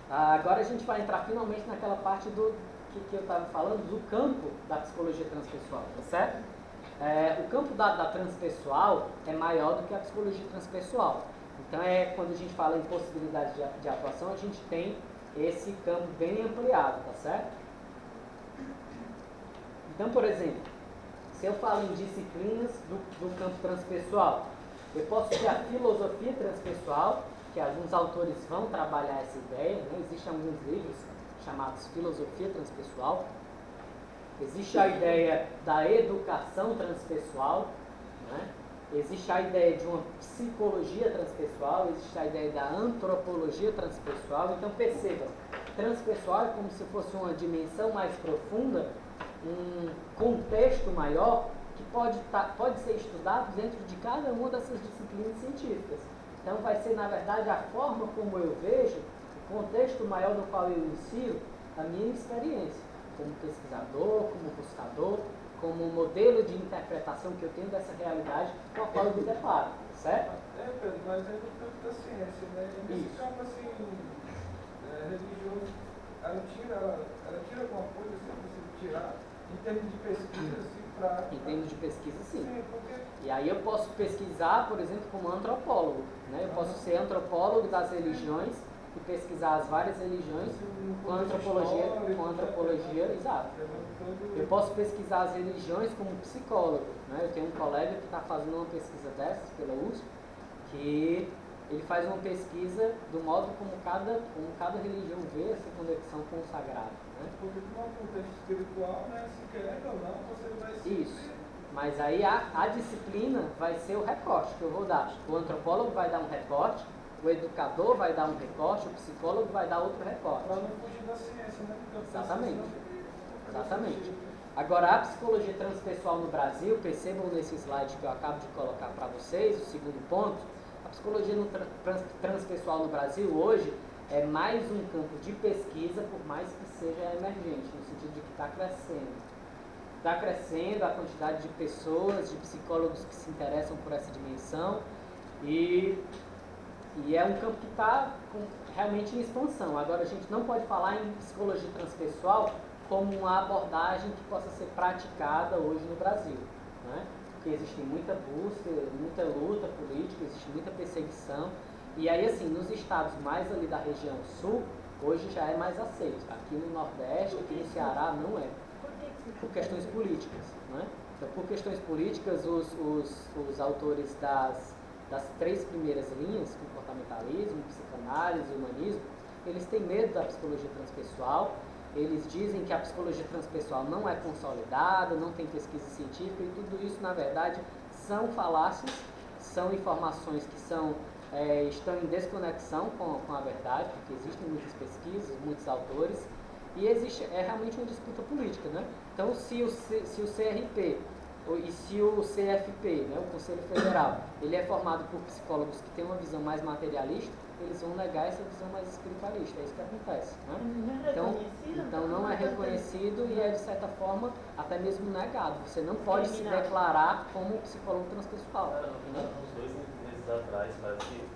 Agora a gente vai entrar finalmente naquela parte do que eu estava falando, do campo da psicologia transpessoal, tá certo? O campo da transpessoal é maior do que a psicologia transpessoal. Então, quando a gente fala em possibilidades de atuação, a gente tem esse campo bem ampliado, tá certo? Então, por exemplo, se eu falo em disciplinas do campo transpessoal, eu posso ter a filosofia transpessoal, que alguns autores vão trabalhar essa ideia, né? Existem alguns livros chamados Filosofia Transpessoal. Existe a ideia da educação transpessoal, né? Existe a ideia de uma psicologia transpessoal, existe a ideia da antropologia transpessoal. Então percebam, transpessoal é como se fosse uma dimensão mais profunda, um contexto maior que pode ser estudado dentro de cada uma dessas disciplinas científicas. Então vai ser, na verdade, a forma como eu vejo, o contexto maior no qual eu inicio a minha experiência, como pesquisador, como buscador, como modelo de interpretação que eu tenho dessa realidade com a qual eu me deparo, certo? Pedro, mas é do campo da ciência, né? E nesse campo, assim, religioso, ela tira alguma coisa, assim, que você tirar, em termos de pesquisa, assim, para... Em termos de pesquisa, sim. Sim, porque... E aí eu posso pesquisar, por exemplo, como antropólogo, né? Eu posso ser antropólogo das religiões e pesquisar as várias religiões com antropologia, exato. Eu posso pesquisar as religiões como psicólogo, né? Eu tenho um colega que está fazendo uma pesquisa dessas pela USP, que ele faz uma pesquisa do modo como cada religião vê essa conexão com o sagrado, né? Porque no contexto espiritual, né, se querendo ou não, você vai se... Isso. Mas aí a disciplina vai ser o recorte que eu vou dar. O antropólogo vai dar um recorte, o educador vai dar um recorte, o psicólogo vai dar outro recorte. Para não fugir da ciência, né? Exatamente. Exatamente. Agora, a psicologia transpessoal no Brasil, percebam nesse slide que eu acabo de colocar para vocês, o segundo ponto, a psicologia transpessoal no Brasil hoje é mais um campo de pesquisa, por mais que seja emergente, no sentido de que está crescendo. Está crescendo a quantidade de pessoas, de psicólogos que se interessam por essa dimensão e é um campo que está realmente em expansão. Agora, a gente não pode falar em psicologia transpessoal como uma abordagem que possa ser praticada hoje no Brasil, né? Porque existe muita busca, muita luta política, existe muita perseguição. E aí, assim, nos estados mais ali da região sul, hoje já é mais aceito. Aqui no Nordeste, aqui no Ceará, não é. Por questões políticas, né? Então, por questões políticas, os autores das três primeiras linhas, comportamentalismo, psicanálise, humanismo, eles têm medo da psicologia transpessoal. Eles dizem que a psicologia transpessoal não é consolidada, não tem pesquisa científica e tudo isso, na verdade, são falácias, são informações que estão em desconexão com a verdade, porque existem muitas pesquisas, muitos autores, e existe realmente uma disputa política, né? Então, se o CRP e se o CFP, né, o Conselho Federal, ele é formado por psicólogos que têm uma visão mais materialista, eles vão negar essa visão mais espiritualista, é isso que acontece, né? Então não é reconhecido e é, de certa forma, até mesmo negado. Você não pode se declarar como psicólogo transpessoal. Uns 2 meses atrás, parece que...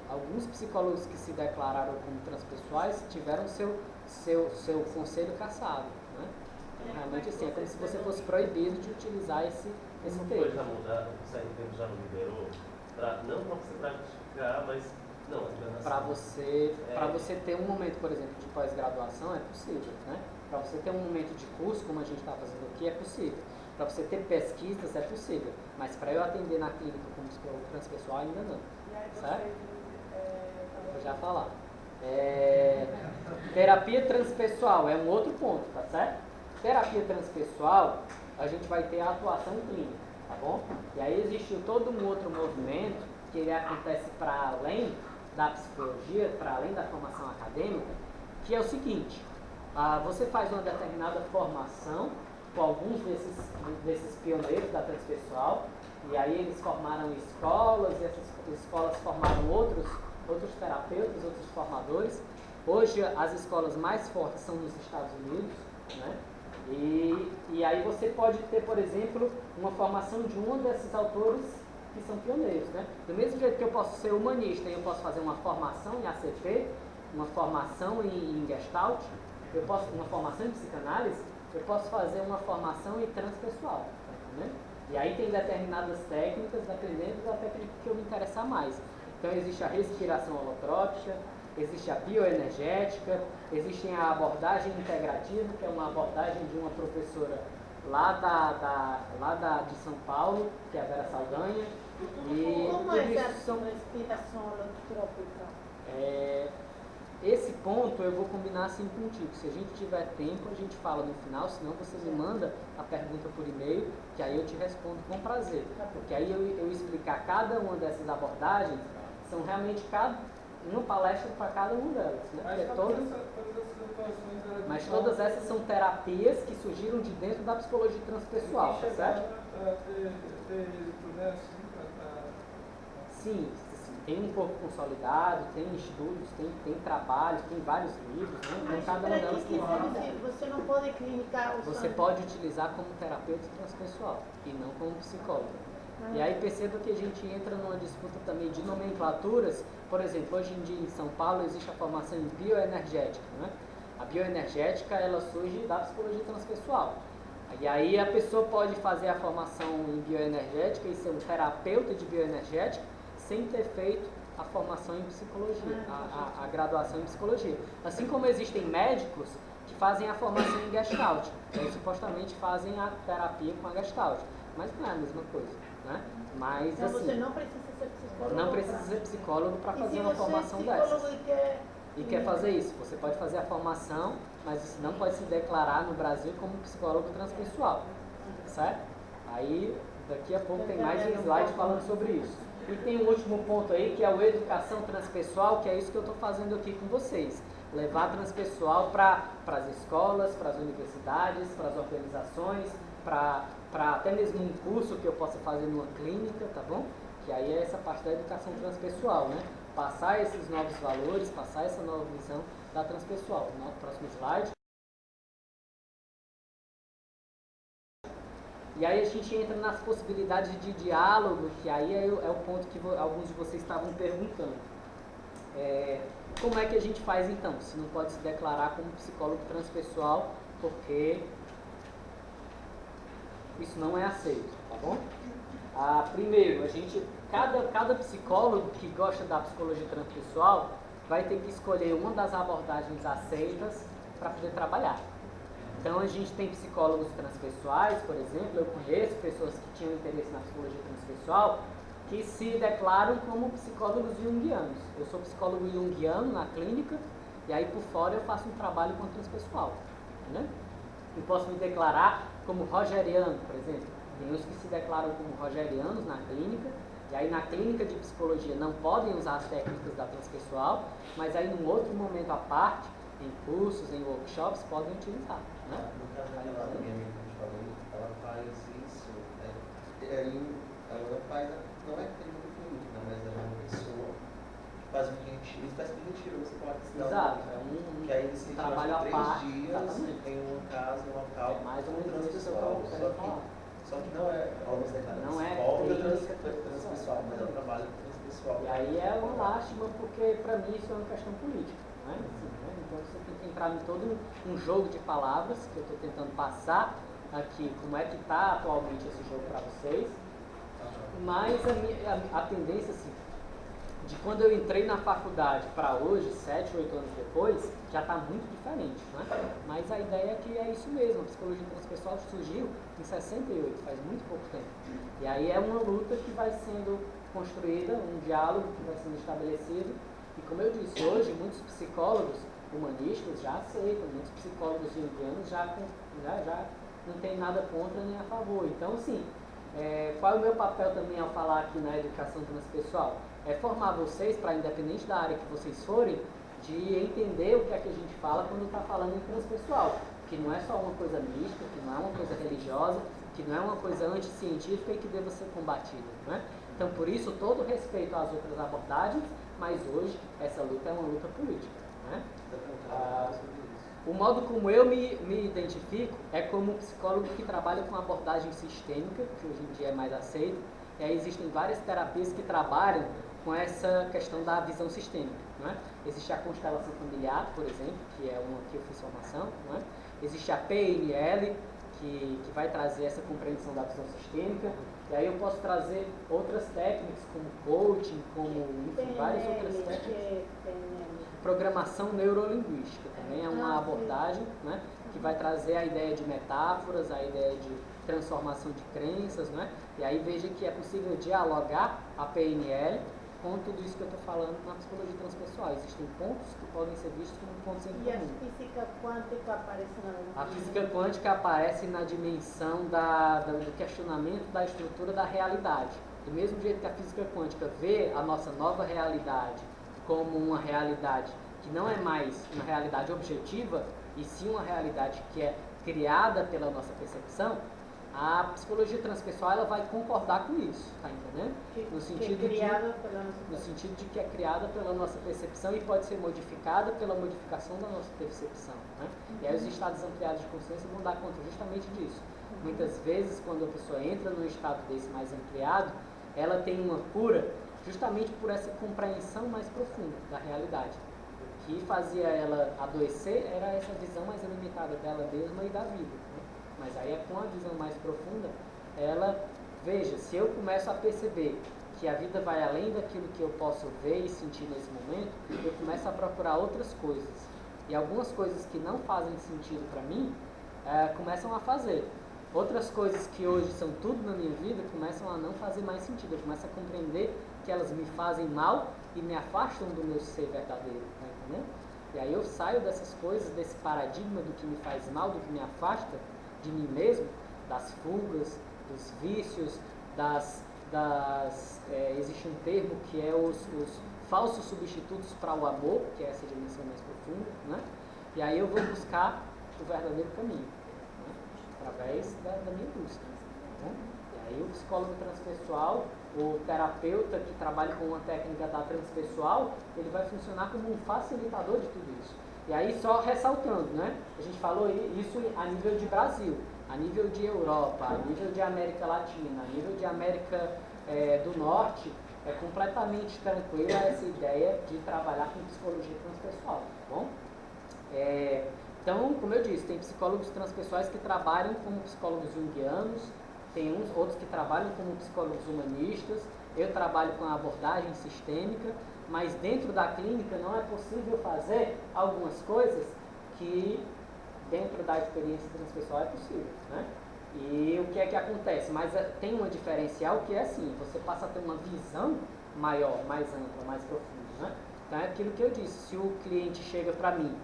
Alguns psicólogos que se declararam como transpessoais tiveram seu conselho cassado, né? Realmente, assim, é como se você fosse proibido de utilizar esse termo. Depois já mudar, o CRP já não liberou, não para você praticar, mas não, para você ter um momento, por exemplo, de pós-graduação é possível, né? Para você ter um momento de curso, como a gente está fazendo aqui, é possível. Para você ter pesquisas é possível, mas para eu atender na clínica como psicólogo transpessoal ainda não, certo? Vou já falar. Terapia transpessoal é um outro ponto, tá certo? Terapia transpessoal, a gente vai ter a atuação clínica, tá bom? E aí existe todo um outro movimento que ele acontece para além da psicologia, para além da formação acadêmica, que é o seguinte: você faz uma determinada formação com alguns desses pioneiros da transpessoal, e aí eles formaram escolas, e essas escolas formaram outros terapeutas, outros formadores. Hoje as escolas mais fortes são nos Estados Unidos, né? E aí você pode ter, por exemplo, uma formação de um desses autores que são pioneiros, né? Do mesmo jeito que eu posso ser humanista e eu posso fazer uma formação em ACP, uma formação em Gestalt, uma formação em psicanálise, eu posso fazer uma formação em transpessoal, tá entendendo? E aí tem determinadas técnicas, dependendo da técnica que eu me interessar mais. Então existe a respiração holotrópica, existe a bioenergética, existe a abordagem integrativa, que é uma abordagem de uma professora lá de São Paulo, que é a Vera Saldanha. E como é essa respiração holotrópica? Esse ponto eu vou combinar assim contigo. Se a gente tiver tempo, a gente fala no final, senão você me manda a pergunta por e-mail, que aí eu te respondo com prazer. Porque aí eu explicar cada uma dessas abordagens, são realmente uma palestra para cada uma delas. Né? Mas todas essas são terapias que surgiram de dentro da psicologia transpessoal, tá certo? Sim, tem um pouco consolidado, tem estudos, tem trabalhos, tem vários livros, né? Então cada uma delas tem você não pode clinicar o Você pode utilizar como terapeuta transpessoal e não como psicólogo. E aí perceba que a gente entra numa disputa também de nomenclaturas. Por exemplo, hoje em dia em São Paulo existe a formação em bioenergética, né? A bioenergética, ela surge da psicologia transpessoal. E aí a pessoa pode fazer a formação em bioenergética e ser um terapeuta de bioenergética sem ter feito a formação em psicologia, a graduação em psicologia. Assim como existem médicos que fazem a formação em Gestalt, e supostamente fazem a terapia com a Gestalt, mas não é a mesma coisa, né? Mas então, assim, você não precisa ser psicólogo. Não precisa ser psicólogo para fazer uma formação dessas. E quer fazer isso, você pode fazer a formação, mas você não pode se declarar no Brasil como psicólogo transpessoal, certo? Aí, daqui a pouco tem mais um slide falando sobre isso. E tem um último ponto aí, que é o educação transpessoal, que é isso que eu estou fazendo aqui com vocês. Levar transpessoal para as escolas, para as universidades, para as organizações, para até mesmo um curso que eu possa fazer numa clínica, tá bom? Que aí é essa parte da educação transpessoal, né? Passar esses novos valores, passar essa nova visão da transpessoal. No próximo slide. E aí a gente entra nas possibilidades de diálogo, que aí é o ponto que alguns de vocês estavam perguntando. Como é que a gente faz então, se não pode se declarar como psicólogo transpessoal, porque isso não é aceito, tá bom? Primeiro, cada psicólogo que gosta da psicologia transpessoal vai ter que escolher uma das abordagens aceitas para poder trabalhar. Então a gente tem psicólogos transpessoais, por exemplo, eu conheço pessoas que tinham interesse na psicologia transpessoal que se declaram como psicólogos junguianos. Eu sou psicólogo junguiano na clínica e aí por fora eu faço um trabalho com transpessoal, né? Eu posso me declarar como rogeriano, por exemplo. Tem uns que se declaram como rogerianos na clínica, e aí na clínica de psicologia não podem usar as técnicas da transpessoal, mas aí num outro momento à parte, em cursos, em workshops, podem utilizar. Né? No caso daquela minha amiga que a gente falou, ela faz isso, né? Ela não faz, não é clínica clínica, mas ela é uma pessoa que faz um retiro, faz um retiro, você pode estar. Exato, que aí você trabalho à 3 parte, dias, exatamente. tem um caso, um local, mais ou menos transpessoal, só que não é, não é transpessoal, mas é um trabalho transpessoal. E aí é uma lástima, porque para mim isso é uma questão política, não é? Assim, né? Então você tem que entrar em todo um jogo de palavras que eu estou tentando passar aqui, como é que está atualmente esse jogo para vocês. Mas a tendência, assim, de quando eu entrei na faculdade para hoje, 7, 8 anos depois, já está muito diferente, né? Mas a ideia é que é isso mesmo, a psicologia transpessoal surgiu em 68, faz muito pouco tempo. E aí é uma luta que vai sendo construída, um diálogo que vai sendo estabelecido. E como eu disse, hoje muitos psicólogos humanistas já aceitam, muitos psicólogos junguianos já não tem nada contra nem a favor. Então, assim, qual é o meu papel também ao falar aqui na educação transpessoal? É formar vocês, para independente da área que vocês forem, de entender o que é que a gente fala quando está falando em transpessoal. Que não é só uma coisa mística, que não é uma coisa religiosa, que não é uma coisa anticientífica e que deva ser combatida, né? Então, por isso, todo respeito às outras abordagens, mas hoje essa luta é uma luta política, né? O modo como eu me identifico é como psicólogo que trabalha com abordagem sistêmica, que hoje em dia é mais aceito. E aí existem várias terapias que trabalham com essa questão da visão sistêmica. Não é? Existe a constelação familiar, por exemplo, que é uma que eu fiz formação. Não é? Existe a PNL, que vai trazer essa compreensão da visão sistêmica. E aí eu posso trazer outras técnicas, como coaching, como enfim, várias outras técnicas. Programação neurolinguística também é uma abordagem, né, que vai trazer a ideia de metáforas, a ideia de transformação de crenças, né? E aí veja que é possível dialogar a PNL com tudo isso que eu estou falando na psicologia transpessoal. Existem pontos que podem ser vistos como pontos em comum. E a física quântica aparece na... A física quântica aparece na dimensão do questionamento da estrutura da realidade. Do mesmo jeito que a física quântica vê a nossa nova realidade como uma realidade que não é mais uma realidade objetiva, e sim uma realidade que é criada pela nossa percepção, a psicologia transpessoal ela vai concordar com isso, tá entendendo? No sentido de que é criada pela nossa percepção e pode ser modificada pela modificação da nossa percepção, né? E aí os estados ampliados de consciência vão dar conta justamente disso. Muitas vezes, quando a pessoa entra num estado desse mais ampliado, ela tem uma cura justamente por essa compreensão mais profunda da realidade. O que fazia ela adoecer era essa visão mais limitada dela mesma e da vida, né? Mas aí é com a visão mais profunda, ela, veja, se eu começo a perceber que a vida vai além daquilo que eu posso ver e sentir nesse momento, eu começo a procurar outras coisas. E algumas coisas que não fazem sentido para mim, começam a fazer. Outras coisas que hoje são tudo na minha vida, começam a não fazer mais sentido. Eu começo a compreender que elas me fazem mal e me afastam do meu ser verdadeiro, tá entendendo? E aí eu saio dessas coisas, desse paradigma do que me faz mal, do que me afasta de mim mesmo, das fugas, dos vícios, existe um termo que é os falsos substitutos para o amor, que é essa dimensão mais profunda, né? E aí eu vou buscar o verdadeiro caminho, né? Através da minha busca, né? E aí o psicólogo transpessoal, o terapeuta que trabalha com uma técnica da transpessoal, ele vai funcionar como um facilitador de tudo isso. E aí só ressaltando, né? A gente falou isso a nível de Brasil, a nível de Europa, a nível de América Latina, a nível de América do Norte, é completamente tranquila essa ideia de trabalhar com psicologia transpessoal, tá bom? Então, como eu disse, tem psicólogos transpessoais que trabalham como psicólogos junguianos, tem outros que trabalham como psicólogos humanistas, eu trabalho com a abordagem sistêmica, mas dentro da clínica não é possível fazer algumas coisas que dentro da experiência transpessoal é possível, né? E o que é que acontece? Mas tem uma diferencial que é assim, você passa a ter uma visão maior, mais ampla, mais profunda, né? Então é aquilo que eu disse, se o cliente chega para mim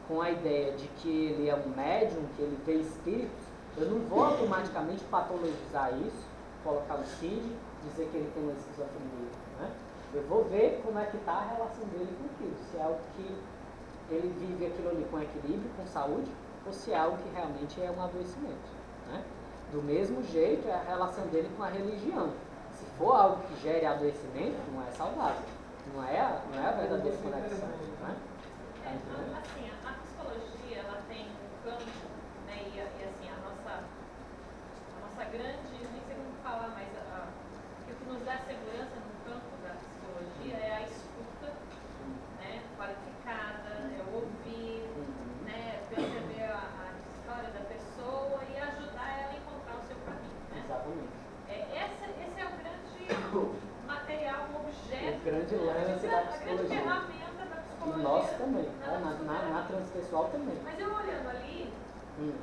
com a ideia de que ele é um médium, que ele vê espíritos, eu não vou automaticamente patologizar isso, colocar um CID, dizer que ele tem uma esquizofrenia, né? Eu vou ver como é que está a relação dele com aquilo, se é algo que ele vive aquilo ali com equilíbrio, com saúde, ou se é algo que realmente é um adoecimento, né? Do mesmo jeito é a relação dele com a religião. Se for algo que gere adoecimento, não é saudável, não é a verdadeira conexão, né? Assim, a psicologia, ela tem um campo, né, e assim, a nossa grande, nem sei como falar, mas o que nos dá segurança no campo da psicologia é a escuta, né, qualificada, é o ouvir, né, perceber a história da pessoa e ajudar ela a encontrar o seu caminho, né? Exatamente. Esse é o grande material, o objeto, o grande lance da a grande psicologia. ferramenta da psicologia. E nós também, na transpessoal também. Mas eu olhando ali,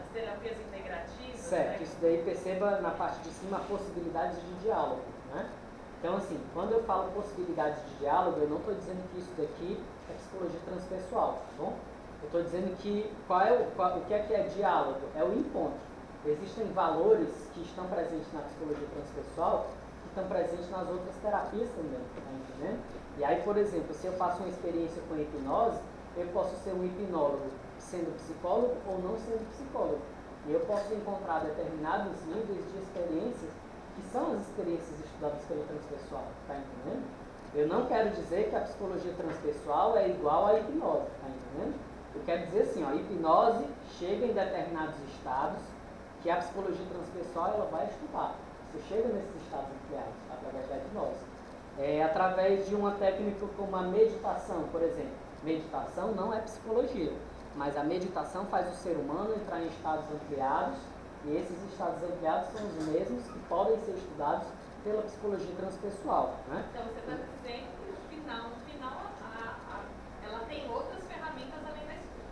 as terapias integrativas... Certo, né? isso daí perceba na parte de cima a possibilidade de diálogo, né? Então assim, quando eu falo possibilidade de diálogo, eu não estou dizendo que isso daqui é psicologia transpessoal, tá bom? Eu estou dizendo que o que é diálogo? É o encontro. Existem valores que estão presentes na psicologia transpessoal que estão presentes nas outras terapias também, tá entendendo? E aí, por exemplo, se eu faço uma experiência com hipnose, eu posso ser um hipnólogo sendo psicólogo ou não sendo psicólogo. E eu posso encontrar determinados níveis de experiências que são as experiências estudadas pela transpessoal, tá entendendo? Eu não quero dizer que a psicologia transpessoal é igual à hipnose, tá entendendo? Eu quero dizer assim, ó, a hipnose chega em determinados estados que a psicologia transpessoal ela vai estudar. Você chega nesses estados ampliados através da hipnose. através de uma técnica como a meditação, por exemplo. Meditação não é psicologia, mas a meditação faz o ser humano entrar em estados ampliados, e esses estados ampliados são os mesmos que podem ser estudados pela psicologia transpessoal. Né? Então você está dizendo que no final ela tem outras ferramentas além da escuta.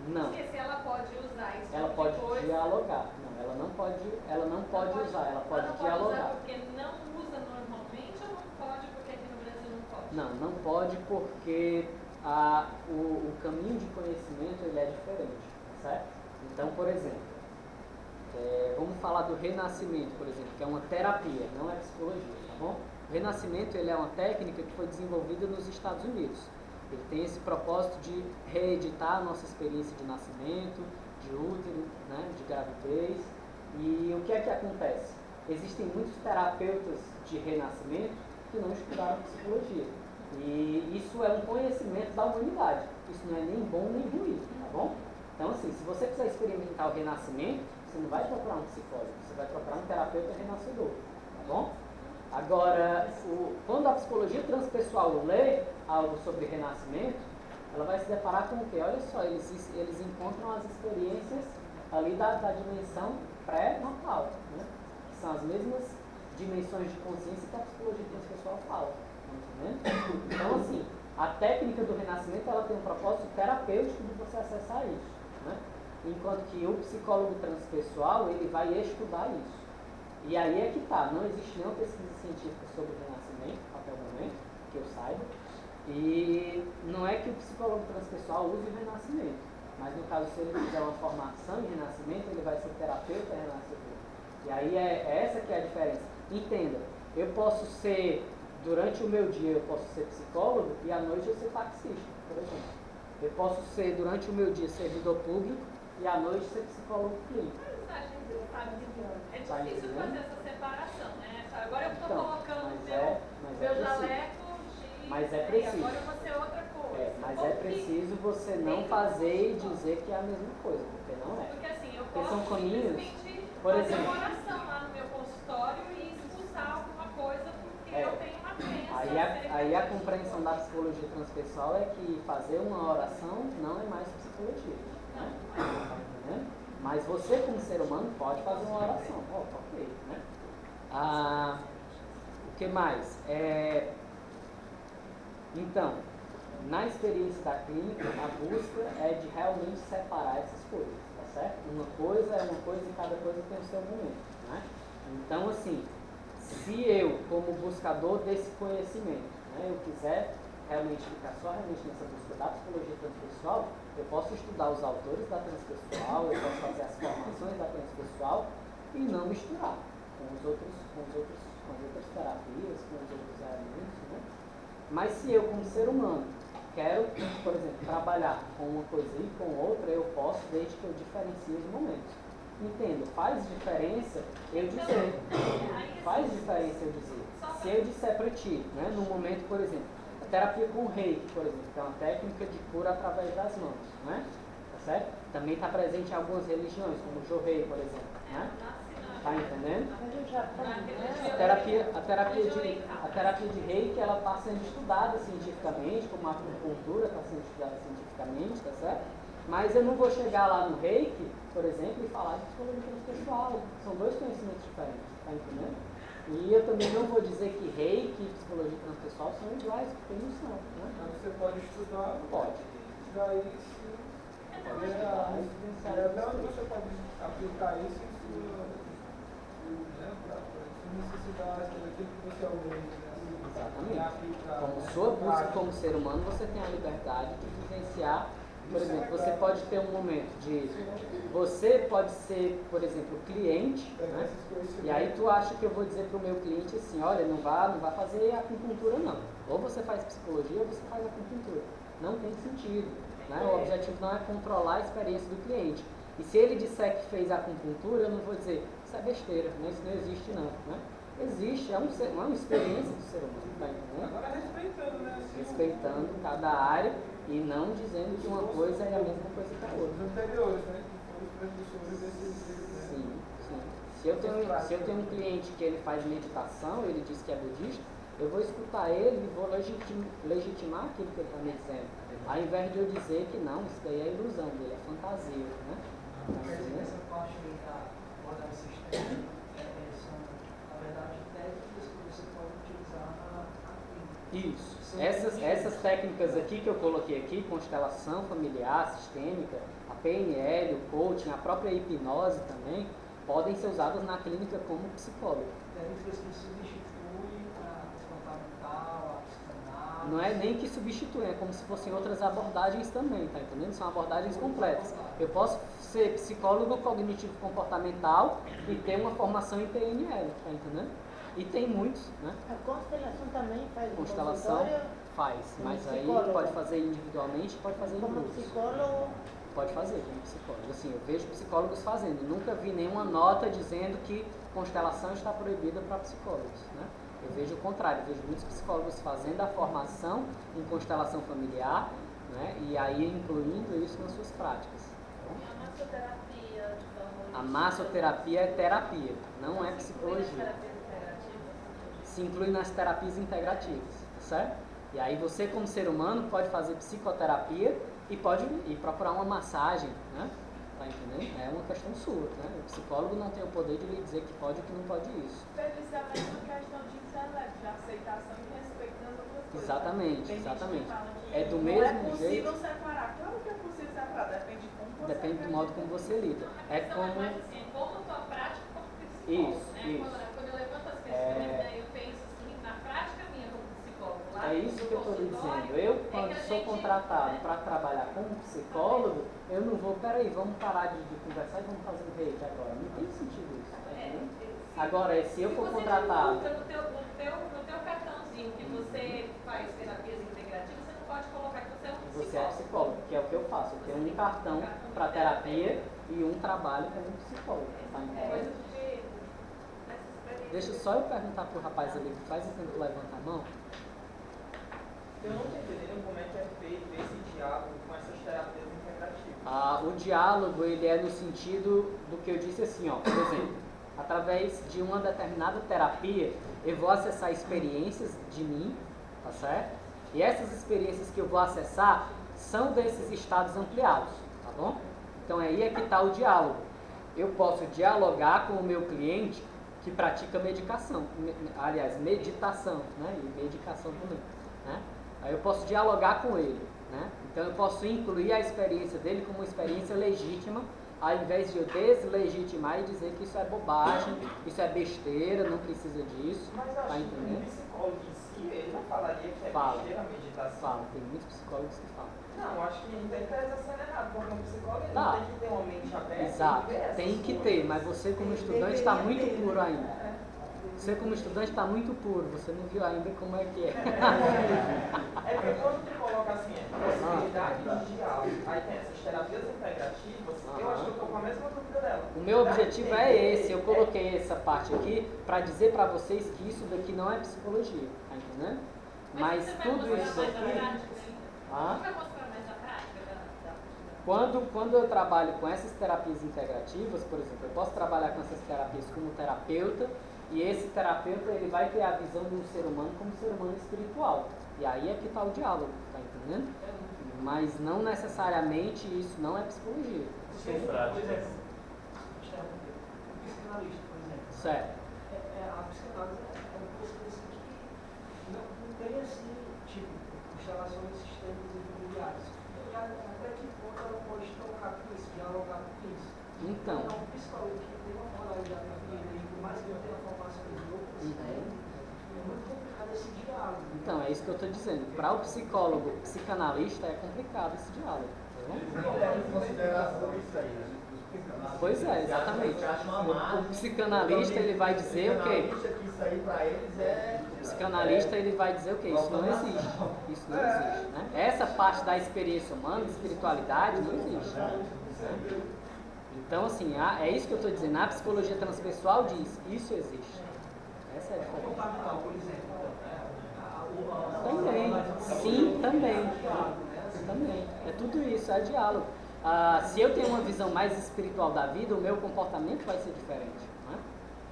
Não. Porque se ela pode usar isso Ela tipo pode de coisa, dialogar. Não, ela não pode usar, ela pode ela dialogar. usar porque não usa normalmente ou não pode porque aqui no Brasil não pode? Não pode porque o caminho de conhecimento ele é diferente, certo? Então, por exemplo, vamos falar do renascimento, por exemplo, que é uma terapia, não é psicologia, tá bom? O renascimento ele é uma técnica que foi desenvolvida nos Estados Unidos. Ele tem esse propósito de reeditar a nossa experiência de nascimento, de útero, né, de gravidez. E o que é que acontece? Existem muitos terapeutas de renascimento que não estudaram psicologia. E isso é um conhecimento da humanidade. Isso não é nem bom nem ruim, tá bom? Então, assim, se você quiser experimentar o renascimento, você não vai procurar um psicólogo, você vai procurar um terapeuta renascedor, tá bom? Agora, quando a psicologia transpessoal lê algo sobre renascimento, ela vai se deparar com o quê? Olha só, eles encontram as experiências ali da dimensão pré-natal, né? Que são as mesmas dimensões de consciência que a psicologia transpessoal fala, tá entendendo? Então, assim, a técnica do renascimento ela tem um propósito terapêutico de você acessar isso, né? Enquanto que o psicólogo transpessoal ele vai estudar isso. E aí é que tá, não existe nenhuma pesquisa científica sobre o renascimento até o momento, que eu saiba, e não é que o psicólogo transpessoal use o renascimento, mas no caso se ele fizer uma formação em renascimento, ele vai ser terapeuta renascedor. E aí é essa que é a diferença. Entenda, eu posso ser, durante o meu dia eu posso ser psicólogo e à noite eu ser taxista, por exemplo. Eu posso ser, durante o meu dia, servidor público e à noite ser psicólogo clínico. É difícil fazer essa separação, né? Agora eu estou Então, colocando mas meu jaleco de... Mas é preciso. Agora eu vou ser outra coisa. Mas é preciso você não fazer e dizer que é a mesma coisa, porque não é. Porque assim, eu Porque posso são caminhos, simplesmente por fazer exemplo, uma oração lá no meu consultório e expulsar alguma coisa porque eu tenho uma crença. Aí a compreensão da psicologia transpessoal é que fazer uma oração não é mais psicologia. Né? Tá entendendo? Mas você, como ser humano, pode fazer uma oração. Ok, né? O que mais? Então, na experiência da clínica, a busca é de realmente separar essas coisas, tá certo? Uma coisa é uma coisa e cada coisa tem o seu momento, né? Então, assim, se eu, como buscador desse conhecimento, né, eu quiser realmente ficar só realmente nessa busca da psicologia transpessoal, eu posso estudar os autores da transpessoal, eu posso fazer as formações da transpessoal e não misturar com as outras terapias, com os outros elementos, né? Mas se eu, como ser humano, quero, por exemplo, trabalhar com uma coisa e com outra, eu posso, desde que eu diferencie os momentos. Entendo, faz diferença eu dizer. Faz diferença eu dizer. Se eu disser para ti, né, num momento, por exemplo, a terapia com reiki, por exemplo, que é uma técnica de cura através das mãos, né? Tá certo? Também está presente em algumas religiões, como o Johei, por exemplo, né? Tá entendendo? A terapia de reiki, ela está sendo estudada cientificamente, como a acupuntura está sendo estudada cientificamente, tá certo? Mas eu não vou chegar lá no reiki, por exemplo, e falar de psicologia transpessoal. São dois conhecimentos diferentes, tá entendendo? E eu também não vou dizer que reiki e psicologia transpessoal são iguais, porque não são, né? Mas você pode estudar. Pode. Daí se onde você pode aplicar isso em sua necessidade, daquilo que você almeja. Exatamente. Como sua busca como ser humano, você tem a liberdade de vivenciar. Por exemplo, você pode ter um momento de... Você pode ser, por exemplo, cliente, né? E aí tu acha que eu vou dizer para o meu cliente assim, olha, não vá fazer acupuntura não. Ou você faz psicologia ou você faz acupuntura. Não tem sentido, né? O objetivo não é controlar a experiência do cliente. E se ele disser que fez acupuntura, eu não vou dizer, isso é besteira, né? Isso não existe não, né? Existe, é uma experiência do ser humano, tá entendendo? Agora respeitando, né? Respeitando cada área e não dizendo que uma coisa é a mesma coisa que a outra. Os anteriores, né? Que foram os precursores desse livro, né? Sim, sim. Se eu tenho um cliente que ele faz meditação, ele diz que é budista, eu vou escutar ele e vou legitimar aquilo que ele está me dizendo. Ao invés de eu dizer que não, isso daí é ilusão dele, é fantasia, né? Quer dizer, essa parte aí da abordagem sistêmica são, na verdade, técnicas que você pode utilizar na clínica. Isso. Essas técnicas aqui que eu coloquei aqui, constelação familiar, sistêmica, a PNL, o coaching, a própria hipnose também, podem ser usadas na clínica como psicólogo. Técnicas que substituem a comportamental, a psicanálise. Não é nem que substituem, é como se fossem outras abordagens também, tá entendendo? São abordagens completas. Eu posso ser psicólogo cognitivo comportamental e ter uma formação em PNL, tá entendendo? E tem muitos, né? A constelação também faz Constelação faz, mas aí pode fazer individualmente, pode fazer em como grupos. psicólogo. Pode fazer como psicólogo. Assim, eu vejo psicólogos fazendo. Nunca vi nenhuma nota dizendo que constelação está proibida para psicólogos, né? Eu vejo o contrário, eu vejo muitos psicólogos fazendo a formação em constelação familiar, né? E aí incluindo isso nas suas práticas. E a massoterapia, então, A massoterapia é terapia, não é psicologia. Se inclui nas terapias integrativas, tá certo? E aí você, como ser humano, pode fazer psicoterapia e pode ir procurar uma massagem, né? Tá entendendo? É uma questão sua, né? O psicólogo não tem o poder de lhe dizer que pode ou que não pode isso. Deve ser a mesma questão de intelecto, de aceitação e respeito das outras coisas. Exatamente, Tem gente que exatamente. fala que É do não mesmo é possível jeito. separar. Claro que é possível separar, depende de como você Depende do modo como você lida. A É questão como... mais assim, como a tua prática como psicólogo, Isso, né? isso. Quando eu levanto as questões, né, eu penso assim, na prática minha como psicólogo. Lá É isso que eu estou lhe dizendo. Eu, quando sou contratado para trabalhar como psicólogo, eu não vou, peraí, vamos parar de conversar e vamos fazer um reiki agora. Não tem sentido isso, tá entendendo? Agora, se eu for contratado... No teu cartãozinho que você faz terapias integrativas, você não pode colocar que você é um psicólogo. Você é psicólogo, que é o que eu faço. Eu tenho um cartão para terapia e um trabalho como psicólogo, tá entendendo? Deixa só eu perguntar pro rapaz ali que faz o tempo que levanta a mão. Eu não estou entendendo como é que é feito esse diálogo com essas terapias integrativas. O diálogo, ele é no sentido do que eu disse assim, ó, por exemplo, através de uma determinada terapia, eu vou acessar experiências de mim, tá certo? E essas experiências que eu vou acessar são desses estados ampliados, tá bom? Então aí é que está o diálogo. Eu posso dialogar com o meu cliente que pratica meditação, né? E medicação também, né? Aí eu posso dialogar com ele, né? Então eu posso incluir a experiência dele como uma experiência legítima, ao invés de eu deslegitimar e dizer que isso é bobagem, isso é besteira, não precisa disso, Mas eu tá acho que entendendo? o psicólogo em si, ele não falaria que é Fala. besteira a meditação. Fala, tem muitos psicólogos que falam. Não, eu acho que não tem que ter acelerado, porque um psicólogo ele Tá. tem que ter uma mente aberta. Exato, e ver essas tem que coisas. ter, mas você como estudante está muito puro ainda. É. Você como estudante está muito puro, você não viu ainda como é que é. É porque quando tu coloca assim, possibilidade de diálogo, aí tem essas terapias integrativas, eu acho que eu estou com a mesma dúvida dela. O meu objetivo é esse, eu coloquei essa parte aqui para dizer para vocês que isso daqui não é psicologia, tá entendendo? Mas você vai tudo mostrar isso mais na aqui... prática, hein? Ah? Você vai mostrar mais na prática da... Quando eu trabalho com essas terapias integrativas, por exemplo, eu posso trabalhar com essas terapias como terapeuta, e esse terapeuta ele vai ter a visão de um ser humano como ser humano espiritual. E aí é que está o diálogo, tá entendendo? Mas não necessariamente isso não é psicologia. Sem práticas. O psicanalista, por exemplo. Certo. A psicanálise é uma coisa assim que não tem assim, tipo, instalações sistêmicas e familiares. E até que ponto ela pode tocar com isso, dialogar com isso. Então, Então, o psicólogo que tem uma moralidade na vida e por mais que não tenha formação de outros, é muito complicado esse diálogo. então, é isso que eu estou dizendo. Para o psicólogo psicanalista é complicado esse diálogo. Tá bom? Consideração isso aí, né? Pois é, exatamente. O psicanalista ele vai dizer o quê? Isso aí para eles é... O psicanalista ele vai dizer o quê? Isso não existe. Isso não existe, né? Essa parte da experiência humana, espiritualidade, não existe. Né? Então, assim, é isso que eu estou dizendo. A psicologia transpessoal diz, isso existe. Essa é a diferença. Comportamental, por exemplo. Também, sim, também. Também. É tudo isso, é diálogo. Se eu tenho uma visão mais espiritual da vida, o meu comportamento vai ser diferente. Né?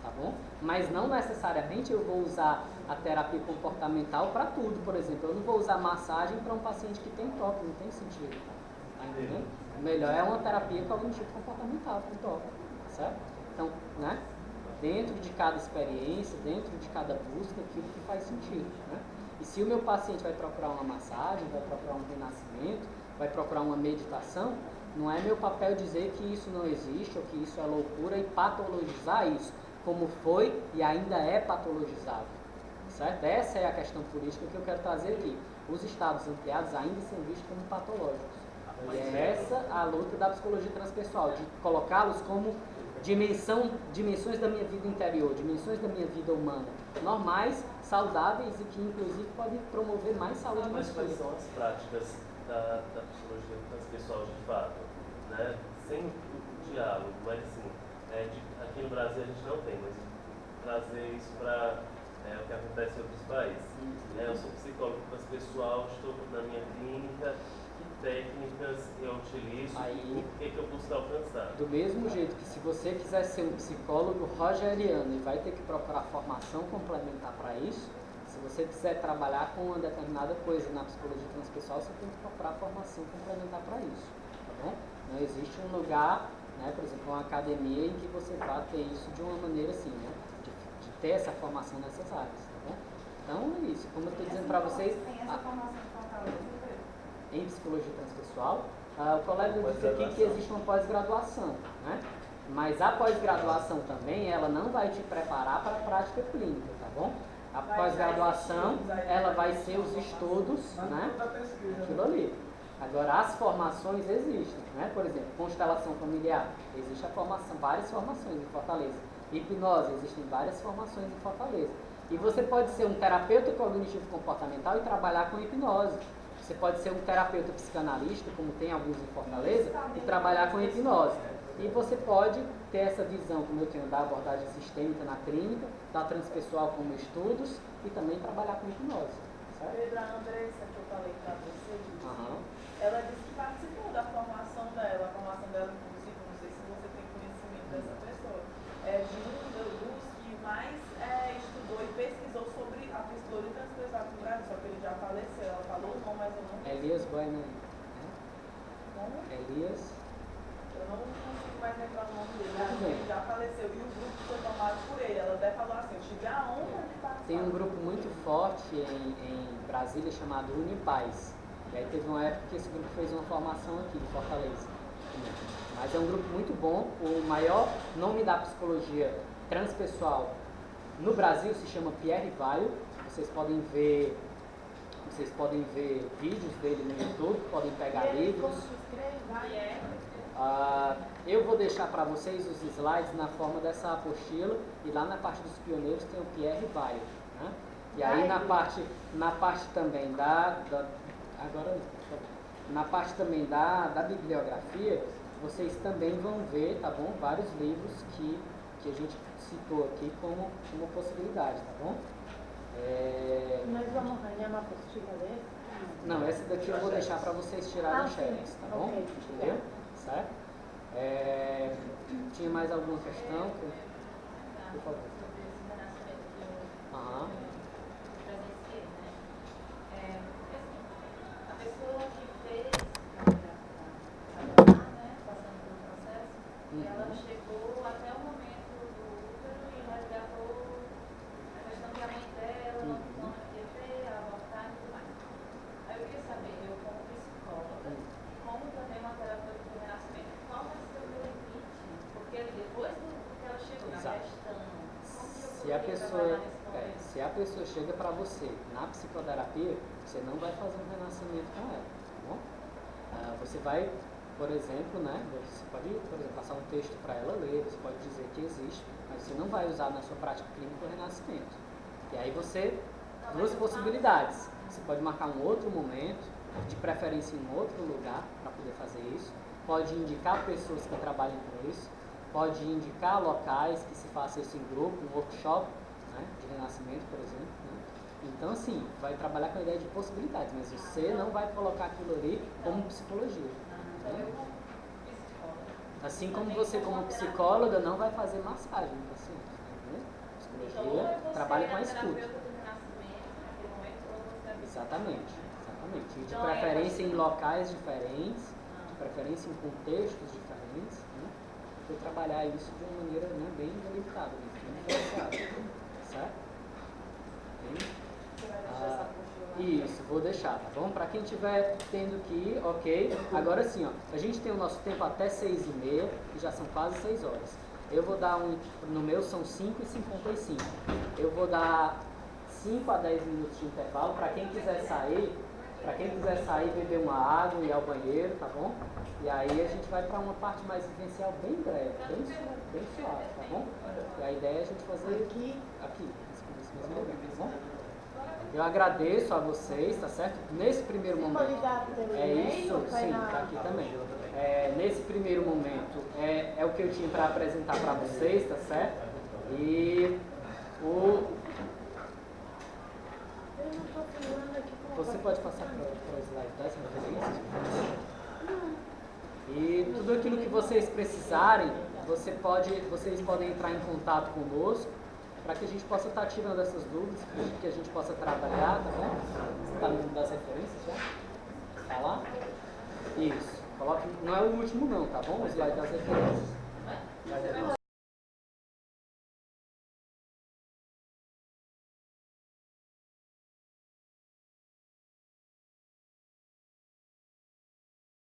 Tá bom? Mas não necessariamente eu vou usar a terapia comportamental para tudo, por exemplo. Eu não vou usar massagem para um paciente que tem toque, não tem sentido. Tá entendendo? O melhor é uma terapia cognitivo-comportamental com toque, tá certo? Então, né? Dentro de cada experiência, dentro de cada busca, aquilo que faz sentido, né? E se o meu paciente vai procurar uma massagem, vai procurar um renascimento, vai procurar uma meditação, não é meu papel dizer que isso não existe ou que isso é loucura e patologizar isso, como foi e ainda é patologizado, certo? Essa é a questão política que eu quero trazer aqui. Os estados ampliados ainda são vistos como patológicos. E é essa a luta da psicologia transpessoal, de colocá-los como dimensões da minha vida interior, dimensões da minha vida humana, normais, saudáveis e que inclusive podem promover mais saúde. Mas quais são as práticas da psicologia transpessoal de fato, né? Sem o diálogo, mas assim, aqui no Brasil a gente não tem, mas trazer isso para o que acontece em outros países. Eu sou psicólogo transpessoal, estou na minha clínica, que técnicas eu utilizo e o que eu busco alcançar. Do mesmo jeito que se você quiser ser um psicólogo rogeriano e vai ter que procurar formação complementar para isso, se você quiser trabalhar com uma determinada coisa na psicologia transpessoal, você tem que procurar formação complementar para isso, tá bom? Não existe um lugar, né, por exemplo, uma academia em que você vá ter isso de uma maneira assim, né, de ter essa formação nessas áreas, tá bom? Então é isso, como eu estou dizendo para vocês, Tem essa formação em Fortaleza? em psicologia transpessoal, o colega disse aqui que existe uma pós-graduação, né? Mas a pós-graduação também, ela não vai te preparar para a prática clínica, tá bom? A pós-graduação, ela vai ser os estudos, né? Aquilo ali. Agora, as formações existem, né? Por exemplo, constelação familiar, existe a formação, várias formações em Fortaleza. Hipnose, existem várias formações em Fortaleza. E você pode ser um terapeuta cognitivo comportamental e trabalhar com hipnose. Você pode ser um terapeuta psicanalista, como tem alguns em Fortaleza, e trabalhar com hipnose. E você pode ter essa visão, como eu tenho, da abordagem sistêmica na clínica, da transpessoal como estudos, e também trabalhar com hipnose. Certo? Pedro, a Andressa, que eu falei para você, ela disse que participou da formação dela, inclusive, não sei se você tem conhecimento dessa pessoa, de um dos que mais estudou e pesquisou sobre a psicologia transpessoal no Brasil, só que ele já faleceu, ela falou o nome, mas eu não consigo. Elias Bueno. Como? Elias. Eu não consigo mais lembrar o nome dele, mas ele já faleceu e o grupo foi tomado por ele. Ela até falou assim, eu tive a honra de participar. Tem um grupo muito forte em Brasília chamado Unipaz. E aí teve uma época que esse grupo fez uma formação aqui em Fortaleza. Mas é um grupo muito bom. O maior nome da psicologia transpessoal no Brasil se chama Pierre Weil. Vocês podem ver vídeos dele no YouTube, podem pegar livros. Eu vou deixar para vocês os slides na forma dessa apostila e lá na parte dos pioneiros tem o Pierre Weil, né? E aí na parte também na parte também da bibliografia, vocês também vão ver, tá bom? Vários livros que a gente citou aqui como possibilidade, tá bom? Nós vamos ganhar uma apostila desse? Não, essa daqui eu vou deixar para vocês tirarem xerox, tá bom? Ok. Entendeu? Certo? Tinha mais alguma questão? Por favor. Sobre esse renascimento que eu Aham. presenciei, né? A pessoa que fez né, passando pelo processo, ela chegou até o momento do útero e resgatou a questão que a mãe dela não queria ter, abortar e tudo mais. Aí eu queria saber, eu como psicóloga, como também uma terapeuta do renascimento, qual vai ser o meu limite? Porque depois do que ela chegou na Exato. questão, como que eu Se a poderia pessoa, trabalhar nesse momento? se a pessoa chega para você na psicoterapia, você não vai fazer um renascimento com ela, tá bom? Você vai, por exemplo, né? Você pode, por exemplo, passar um texto para ela ler, você pode dizer que existe, mas você não vai usar na sua prática clínica o renascimento. E aí você, duas possibilidades. Você pode marcar um outro momento, de preferência em um outro lugar, para poder fazer isso. Pode indicar pessoas que trabalhem com isso. Pode indicar locais que se faça isso em grupo, um workshop, né, de renascimento, por exemplo. Né? Então, assim, vai trabalhar com a ideia de possibilidades, mas você não vai colocar aquilo ali como psicologia. Né? Assim como você, como psicóloga, não vai fazer massagem no paciente. Tá entendendo? trabalhe com a escuta. Exatamente. E de preferência em locais diferentes, de preferência em contextos diferentes, né? Para trabalhar isso de uma maneira, né, bem delimitada, bem diferenciada, certo? Isso, vou deixar, tá bom? Para quem estiver tendo que ir, ok. Agora sim, ó, a gente tem o nosso tempo até 6h30, que já são quase 6 horas. Eu vou dar no meu são 5h55. Eu vou dar 5 a 10 minutos de intervalo para quem quiser sair. Para quem quiser sair, beber uma água e ir ao banheiro, tá bom? E aí a gente vai para uma parte mais vivencial bem breve, bem suave, tá bom? E a ideia é a gente fazer aqui nesse mesmo lugar, tá bom? Eu agradeço a vocês, tá certo? Nesse primeiro momento. É isso, sim, tá aqui também. Nesse primeiro momento é o que eu tinha para apresentar para vocês, tá certo? E você pode passar para o slide das referências? E tudo aquilo que vocês precisarem, vocês podem entrar em contato conosco para que a gente possa estar tirando essas dúvidas, que a gente possa trabalhar, tá bom? Você está no das referências já? Está lá? Isso. Coloque, não é o último não, tá bom? O slide das referências.